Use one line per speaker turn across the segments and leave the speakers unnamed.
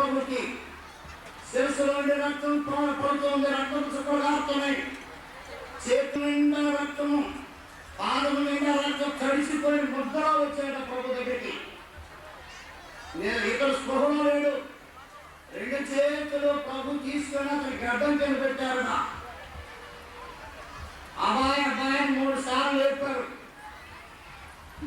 ప్రభుకి శిరస్సులో ఉండే రక్తం పడుతుంది, రక్తం చుక్కగారుతున్నాయి, చేతుల నిండా రక్తము, పాదము నిండా రక్తం, తడిసిపోయిన ముద్దలా వచ్చాయట ప్రభు దగ్గరికి. నేను ఇక్కడ స్పృహలో లేడు. 2 చేతులు ప్రభు తీసుకొని అతని గడ్డం కింద పెట్టారట. అబ్బాయి 3 సార్లు లేపారు.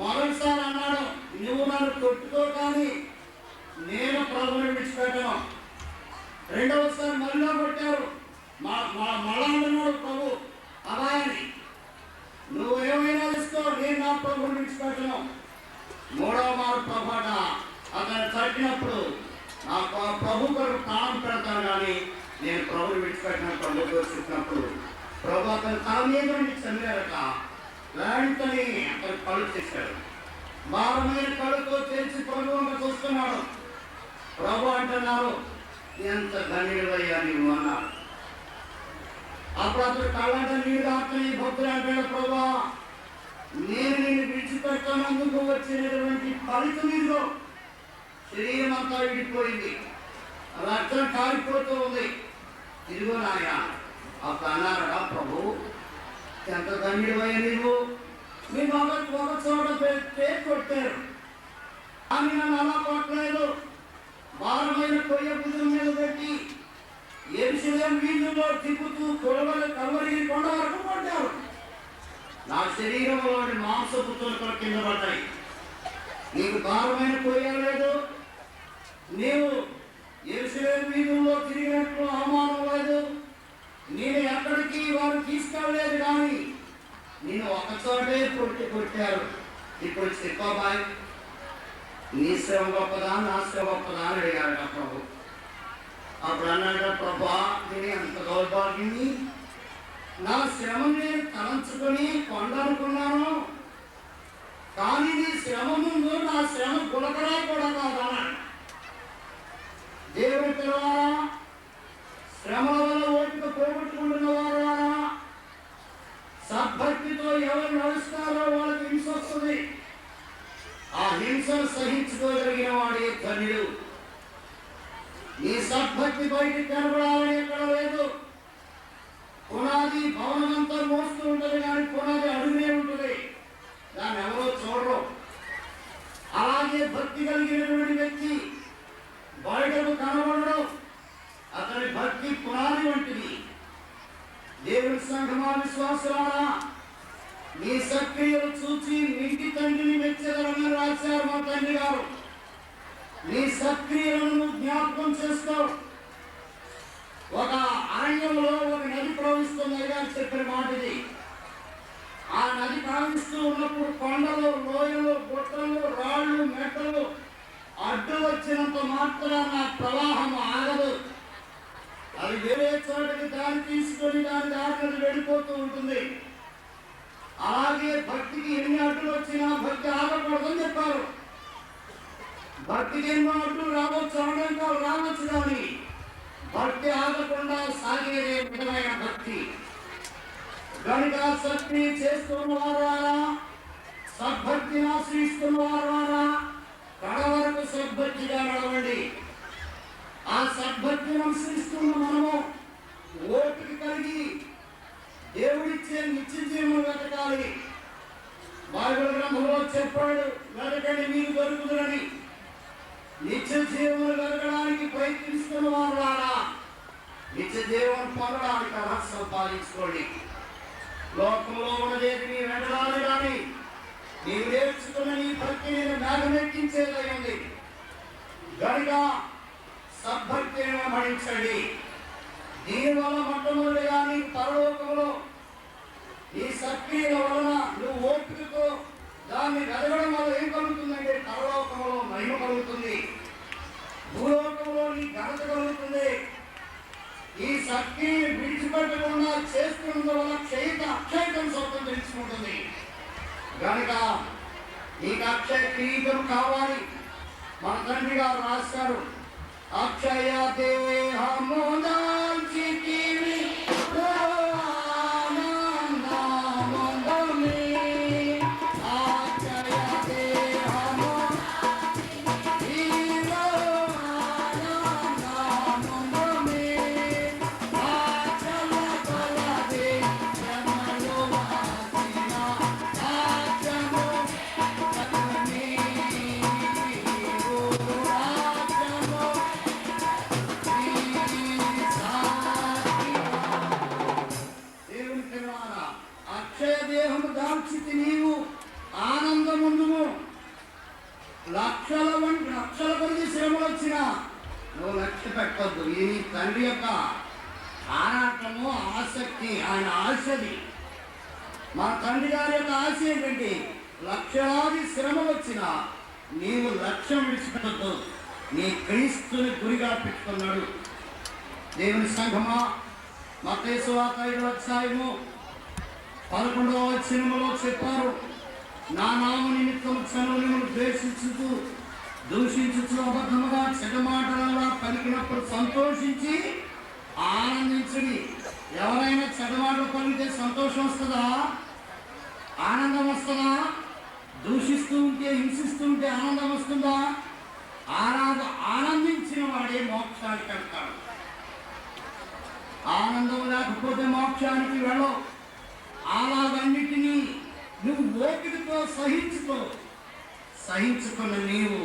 మొదటిసారి అన్నాడు, నువ్వు నన్ను కొట్టుకో కానీ నేను ప్రభుని విడిచిపెట్టను. రెండవసారి మళ్ళీ కొట్టారు. మళ్ళా అన్నాడు ప్రభు అబ్బాయిని, నువ్వేమైనా తీసుకో, నేను నా ప్రభుని విడిచిపెట్టను. 3వ మారు ప్రభు అతను తట్టినప్పుడు, నా ప్రభు కొరకు ప్రాణం పెడతాను కానీ నేను ప్రభుని విడిచిపెట్టిన ప్రభు చెప్పినప్పుడు ప్రభు అతను తల మీద నుండి చదివారట. వెంటనే అతను కళ్ళు చేశాడు. భారమైన కళ్ళతో తెరిచి ప్రభు చూస్తున్నాడు. ప్రభు అంటున్నారు, ఎంత ధన్యుడయ్యా నీవు అన్నారు. అప్పుడు అతను కళ్ళంట నీరు ఆత్మని భక్తులు అంటాడు, ప్రభా నేను నిన్ను విడిచిపెట్టనందుకు వచ్చినటువంటి ఫలితం ఇదిగో, శరీరం అంతా విడిపోయింది, రక్తం కారిపోతూ ఉంది, ఇదిగో నాయ. అప్పుడు అన్నారట, ప్రభు ఎంత ధన్యుడయ్యా నీవు, మీ మొదటి ఒక చోట పెట్టి కొట్టారు కానీ నన్ను అలా కొట్టలేదు. భారమైన కొయ్య భుజం మీద పెట్టి యెరూషలేము వీధుల్లో తిప్పుతూ కల్వరి కొండ వరకు కొట్టారు. నా శరీరంలోని మాంసపు తొలకలు కింద పడ్డాయి. నీకు భారమైన కొయ్యలేదు, నీవు యెరూషలేము వీధుల్లో తిరిగినట్లు అవమానం లేదు, నేను ఎక్కడికి వారు తీసుకెళ్ళలేదు కానీ నేను ఒకచోటే కొట్టారు. ఇప్పుడు చెప్పబాయ్, నీ శ్రమ గొప్పదా నా శ్రమ గొప్పదా అని అడిగాడు ప్రభు. అప్పుడు అన్నాడు, ప్రభా నేను ఎంత దౌర్భాగ్యాన్ని, నా శ్రమని నేను తలంచుకొని కొండనుకున్నాను కానీ నీ శ్రమ ముందు నా శ్రమ గులకరా కూడా కాదన్నాడు. దేవుడి పిల్లవారా, శ్రమల వల్ల ఓపిక పోగొట్టుకుంటున్న వారా, సద్భక్తితో ఎవరు నడుస్తారో వాళ్ళకి హింస వస్తుంది. ఆ హింసను సహించుకోగలిగిన వాడే ధన్యుడు. నీ సద్భక్తి బయటికి కనబడాలని ఎక్కడ లేదు. పునాది భవనమంతా మోస్తూ ఉంటుంది కానీ పునాది అడుగునే ఉంటుంది, దాన్ని ఎవరో చూడరు. అలాగే భక్తి కలిగినటువంటి వ్యక్తి బయటకు కనబడడు, అతని భక్తి పునాది వంటిది. దేవుని సంఘమా విశ్వాసులారా, మీ సక్రియలు చూచి ఇంటి తండ్రిని మెచ్చేదరని రాశారు మా తండ్రి గారు. నీ సక్రియలను జ్ఞాపకం చేసుకో. ఒక అరణ్యంలో ఒక నది ప్రవహిస్తుంది గారు చెప్పిన మాట ఇది. ఆ నది ప్రవహిస్తూ ఉన్నప్పుడు కొండలు, లోయలు, గుట్టలు, రాళ్ళు, మెట్టలు అడ్డు వచ్చినంత మాత్రాన ప్రవాహం ఆగదు. అది వేరే చోటకి దారి తీసుకొని దాని దారిని వెళ్ళిపోతూ ఉంటుంది. అలాగే భక్తికి ఎన్ని అడ్డులు వచ్చినా భక్తి ఆగకూడదని చెప్పారు. భక్తికి ఎన్నో అడ్డులు రావచ్చు, ఆడంకాలు రావచ్చు కానీ భక్తి ఆగకుండా సాగేదే విధమైన భక్తి. కనుక శక్తి చేస్తున్న వారా, సద్భక్తిని ఆశ్రయిస్తున్న వారా, కడ వరకు సద్భక్తిగా నడవండి. ఆ సద్భక్తిని అనుసరిస్తున్న మనము ఓపిక కలిగి దేవుడిచ్చే నిత్య జీవనం వెతకాలి. బైబిల్ గ్రంథంలో చెప్పాడు, వెతకండి మీకు దొరుకుతుందని. నిత్య జీవనం వెతకడానికి ప్రయత్నిస్తున్న వారు నిత్య జీవనం పొందడానికి అర్హత సంపాదించుకోండి. లోకంలో ఉన్నదేది నీ వెంటరాలి కానీ నీవు నేర్చుకున్న నీ భక్తి నేను మేఘమెక్కించేదై ఉంది. కనుక సద్భక్తిని వెంబడించండి. దీనివల్ల మొట్టమొదటిగా నీకు పరలోకంలో ఈ సక్రియల వలన నువ్వు ఓపికతో దాన్ని వెదగడం వల్ల ఏం కలుగుతుందంటే పరలోకంలో మహిమ కలుగుతుంది, భూలోకంలో నీ ఘనత కలుగుతుంది. ఈ సక్రియని విడిచిపెట్టకుండా చేసుకున్నందు వల్ల అక్షయతం సొంతం తెలుసుకుంటుంది. కనుక నీకు అక్షయ కిరీటం కావాలి. మన తండ్రి గారు రాశారు, అక్షయ దేహముదాల్చితివి దేహము దాల్చితి నీవు ఆనందముందుము. లక్షల కొద్ది శ్రమలు వచ్చినా నువ్వు లక్ష్య పెట్టద్దు. ఈ తండ్రి యొక్క ఆరాటము, ఆసక్తి, ఆయన ఆశది. మా తండ్రి గారి యొక్క ఆశ ఏంటంటే లక్షలాది శ్రమలు వచ్చినా నీవు లక్ష్యం విడిచిపెట్టద్దు. నీ క్రీస్తుని గురిగా పెట్టుకున్నాడు. దేవుని సంఘమా, మత్తయి సువార్త 5వ అధ్యాయము 11వ వచనములో చెప్పారు, నా నామ నిమిత్తం జనులను ద్వేషించుతూ దూషించుతూ అబద్ధముగా చెడ్డమాటలా పలికినప్పుడు సంతోషించి ఆనందించుడి. ఎవరైనా చెడ్డమాటలు పలికితే సంతోషం వస్తుందా? ఆనందం వస్తుందా? దూషిస్తూ ఉంటే, హింసిస్తూ ఉంటే ఆనందం వస్తుందా? ఆనందించిన వాడే మోక్షానికి వెళ్తాడు. ఆనందం లేకపోతే మోక్షానికి వెళ్ళవు. అలాగన్నిటినీ నువ్వు ఓపికతో సహించుకున్న నీవు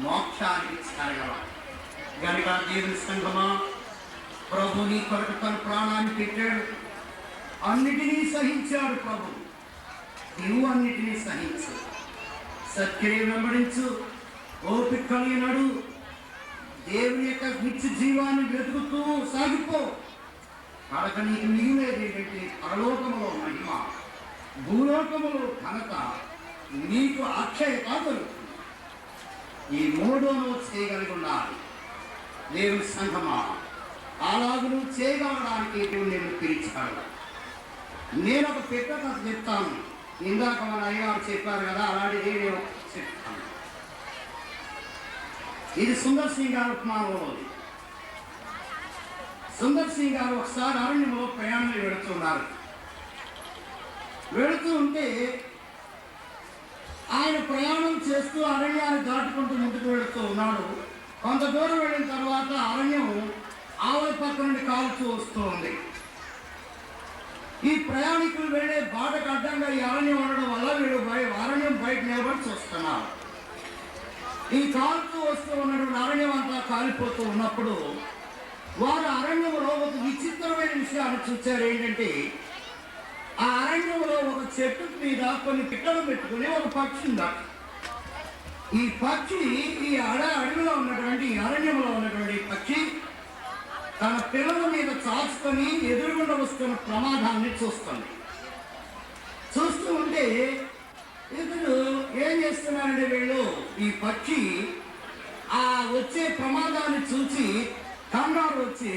మోక్షానికి చేరగలవు. కనుక దేవుని సంఘమా, ప్రభు నీ కొరకు తన ప్రాణాన్ని పెట్టాడు. అన్నిటినీ సహించాడు ప్రభు. నువ్వు అన్నిటినీ సహించు, సత్క్రియ వెంబడించు, ఓపిక కలిగినాడు. దేవుని యొక్క నిత్య జీవాన్ని వెతుకుతూ సాగిపో. కనుక నీకు మిగిలేది ఏంటంటే పరలోకములో మహిమ, భూలోకములో ఘనత, నీకు అక్షయత దొరుకుతుంది. ఈ మూడోను చేయగలిగి ఉండాలి. దేవుని సంఘమా, అలాగూ నువ్వు చేయగలడానికి దేవుడు నేను పిలిచాడు. నేను ఒక పెట్ట కథ చెప్తాను. ఇందాక మన అయ్యగారు చెప్పారు కదా, అలాంటిది నేను చెప్తాను. ఇది సుందర్ సింగ్ గారు ఉపమానంలోది. సుందర్ సింగ్ గారు ఒకసారి అరణ్యంలో ప్రయాణం వెళుతున్నారు. వెళుతూ ఉంటే ఆయన ప్రయాణం చేస్తూ అరణ్యాన్ని దాటుకుంటూ ముందుకు వెళుతూ ఉన్నాడు. కొంత దూరం వెళ్ళిన తర్వాత అరణ్యం ఆవుల పక్క నుండి కాల్చూ వస్తూ ఉంది. ఈ ప్రయాణికులు వెళ్ళే బాటకు అడ్డంగా ఈ అరణ్యం ఉండడం వల్ల వీడు అరణ్యం బయట నిలబడి చూస్తున్నారు. ఈ కాలుతూ వస్తూ ఉన్నటువంటి అరణ్యం అంతా కాలిపోతూ ఉన్నప్పుడు వారు అరణ్యంలో ఒక విచిత్రమైన విషయాన్ని చూశారు. ఏంటంటే ఆ అరణ్యంలో ఒక చెట్టు మీద కొన్ని పిట్టలు పెట్టుకుని ఒక పక్షి ఉందా. ఈ పక్షి ఈ అడవిలో ఉన్నటువంటి అరణ్యంలో ఉన్నటువంటి పక్షి తన పిల్లల మీద చాచుకొని ఎదురుగుండా వస్తున్న ప్రమాదాన్ని చూస్తుంది. చూస్తూ ఉంటే ఇతడు ఏం చేస్తున్నారంటే వీళ్ళు ఈ పక్షి ఆ వచ్చే ప్రమాదాన్ని చూసి కంగారు వచ్చి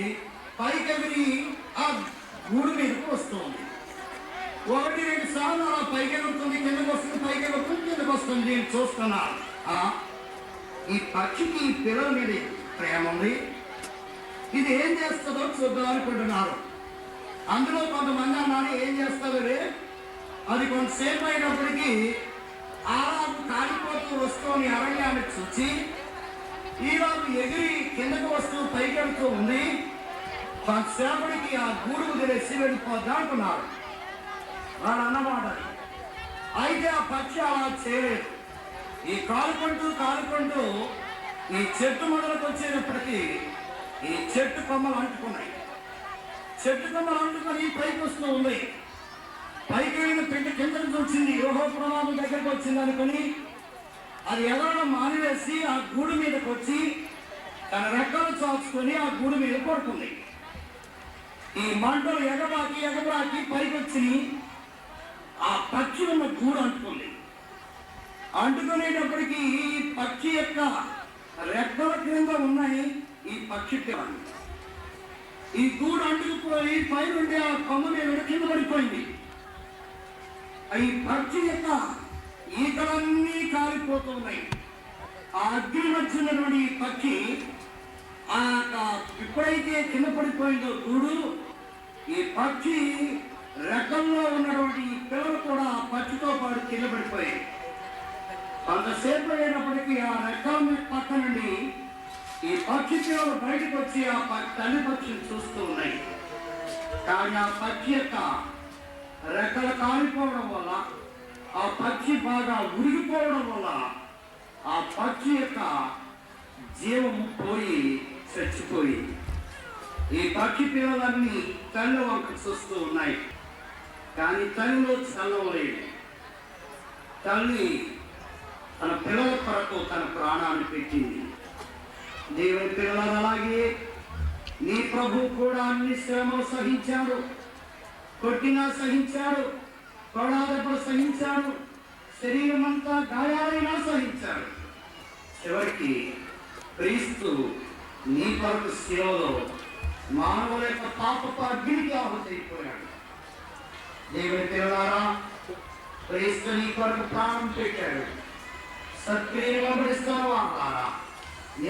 పైకెగిరి ఆ గూడు మీదకు వస్తుంది. 1-2 సార్లు అలా పైకెగురుతుంది, కిందకు వస్తుంది, పైకెగురుతుంది, కిందకు వస్తుంది. నేను చూస్తున్నాను. ఈ పక్షికి ఈ పిల్లల మీద ప్రేమ ఉంది. ఇది ఏం చేస్తుందో చూద్దాం అనుకుంటున్నారు. అందులో కొంతమంది అన్నారు, ఏం చేస్తారు రే, అది కొంతసేపు అయినప్పటికీ ఆరాకు కాలిపోతూ వస్తువుని అరణ్యాన్ని చూచి ఈరోజు ఎగిరి కిందకు వస్తూ పైకెడుతూ ఉంది. కొంతసేపటికి ఆ గూడుకు తెలిసి వెళ్ళిపోద్దా అంటున్నారు వాళ్ళు అన్నమాట. అయితే ఆ పక్షి అలా చేయలేదు. ఈ కాలుకుంటూ ఈ చెట్టు మొదలకు వచ్చేటప్పటికీ ఈ చెట్టు కొమ్మలు అంటుకున్నాయి. చెట్టు కొమ్మలు అంటుకొని పైకి వస్తూ ఉంది. పైకి వెళ్ళిన పెంట కిందకు వచ్చింది. యోహో ప్రమాదం దగ్గరకు వచ్చింది అనుకుని అది ఎగరడం మానివేసి ఆ గూడు మీదకి వచ్చి తన రెక్కలు చాచుకొని ఆ గూడు మీద పడుతుంది. ఈ మంటలు ఎగబాకి పైకి వచ్చి ఆ పక్షి ఉన్న గూడు అంటుకుంది. అంటుకునేటప్పటికీ ఈ పక్షి యొక్క రెక్కల క్రింద ఉన్నాయి ఈ పక్షి పిల్లలు. ఈ గూడు అంటుకుపోయి పైనుండి ఆ కొమ్మ మీద కింద పడిపోయింది. ఈ పక్షి యొక్క ఈకలన్నీ కాలిపోతున్నాయి. ఆ అగ్ని మధ్య ఉన్నటువంటి ఈ పక్షి ఎప్పుడైతే కింద పడిపోయిందో గూడు, ఈ పక్షి రెక్కల్లో ఉన్నటువంటి ఈ పిల్లలు కూడా ఆ పక్షితో పాటు కింద పడిపోయాయి. కొంతసేపు అయినప్పటికీ ఆ రెక్కల పక్క నుండి ఈ పక్షి పిల్లలు బయటకు వచ్చి ఆ తల్లి పక్షిని చూస్తూ ఉన్నాయి. కానీ ఆ పక్షి యొక్క రెక్కలు కాలిపోవడం వల్ల, ఆ పక్షి బాగా ఉరిగిపోవడం వల్ల ఆ పక్షి యొక్క జీవము పోయి చచ్చిపోయి ఈ పక్షి పిల్లలన్నీ తల్లి వంక చూస్తూ ఉన్నాయి. కానీ తల్లిలో చల్లవలేదు. తల్లి తన పిల్లల కొరకు తన ప్రాణాన్ని పెట్టింది. దేవుని పిల్లలు అలాగే నీ ప్రభు కూడా అన్ని శ్రమలు సహించాడు. కొట్టినా సహించాడు, కొడాదెబ్బలు సహించాడు, శరీరం అంతా గాయాలైనా సహించాడు. చివరికి క్రీస్తు నీ కొరకు శిలువలో మానవుల యొక్క పాపపు అగ్నికి ఆహుతైపోయాడు. దేవుని పిల్లలారా, క్రీస్తు నీ కొరకు ప్రాణం పెట్టాడు. సత్క్రియను వెంబడిస్తున్న వారా,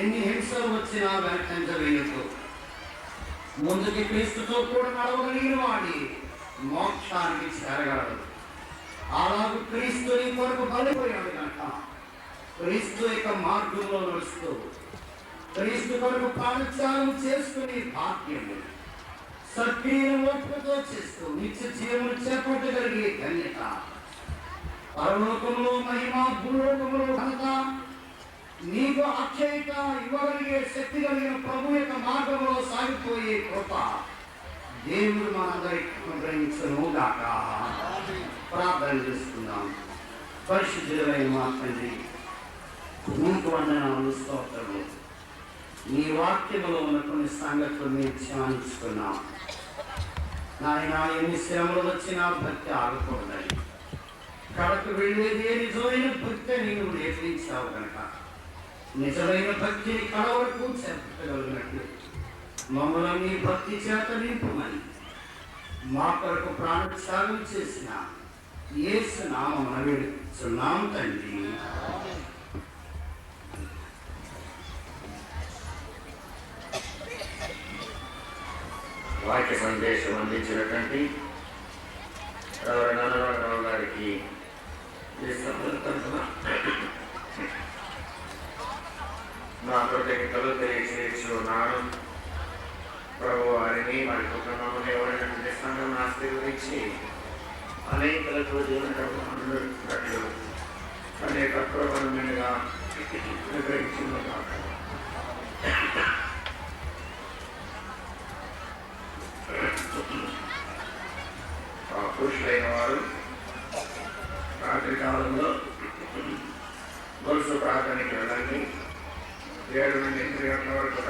ఎన్ని హింసలు వచ్చినా వెనకంజవేయకు. ముందుకి క్రీస్తుతో కూడా నడవగలిగిన వాడి మోక్షానికి చేరగలడు. అలాగే క్రీస్తు నీ కొరకు బలిపోయాడు కనుక క్రీస్తు యొక్క మార్గంలో నడుస్తూ క్రీస్తు కొరకు ప్రాణత్యాగం చేసుకునే భాగ్యము సత్క్రియను ఓపికతో చేస్తూ నిత్య జీవము చేపట్టగలిగే ధన్యత, పరలోకములో మహిమ, భూలోకములో ఘనత, నీకు అక్షయత ఇవ్వగలిగే శక్తి కలిగిన ప్రభు యొక్క మార్గంలో సాగిపోయే కృప దేవుడు మనందరికీ అనుగ్రహించును గాక. ప్రార్థన చేసుకుందాం. పరిశుద్ధులైన మా తండ్రి, నీకు వందనాలు, స్తోత్రములు. నీ వాక్యములో ఉన్న కొన్ని సంగతులు మేము ధ్యానించుకున్నాం. నాయన, ఎన్ని శ్రమలు వచ్చినా భక్తి ఆగకూడదని, కడకు వెళ్ళేదే నిజమైన భక్తి అని నువ్వు నేర్పించావు కనుక నిజమైన భక్తిని కడ వరకు చెప్పగలిగినట్లు మమ్మల్ని నీ భక్తి చేత నింపుమని మా కొరకు ప్రాణత్యాగం చేసిన యేసు నామమున వేడుచున్నాం తండ్రి.
వాక్య సందేశం అందించినటువంటి నారాయణరావు గారికి నా కృతజ్ఞతలు తెలియజేస్తున్నాను. ప్రభు వారిని వారి కుటుంబములు ఎవరైనటువంటి సంఘం ఆశీర్వదించి అనేకలకు జీవనట్లు అనేక కృపణమైనగా విగ్రహించిన పురుషులైన వారు రాత్రి కాలంలో గొలుసు ప్రార్థనకి వెళ్ళండి. 7 నుండి 8 గంటల వరకు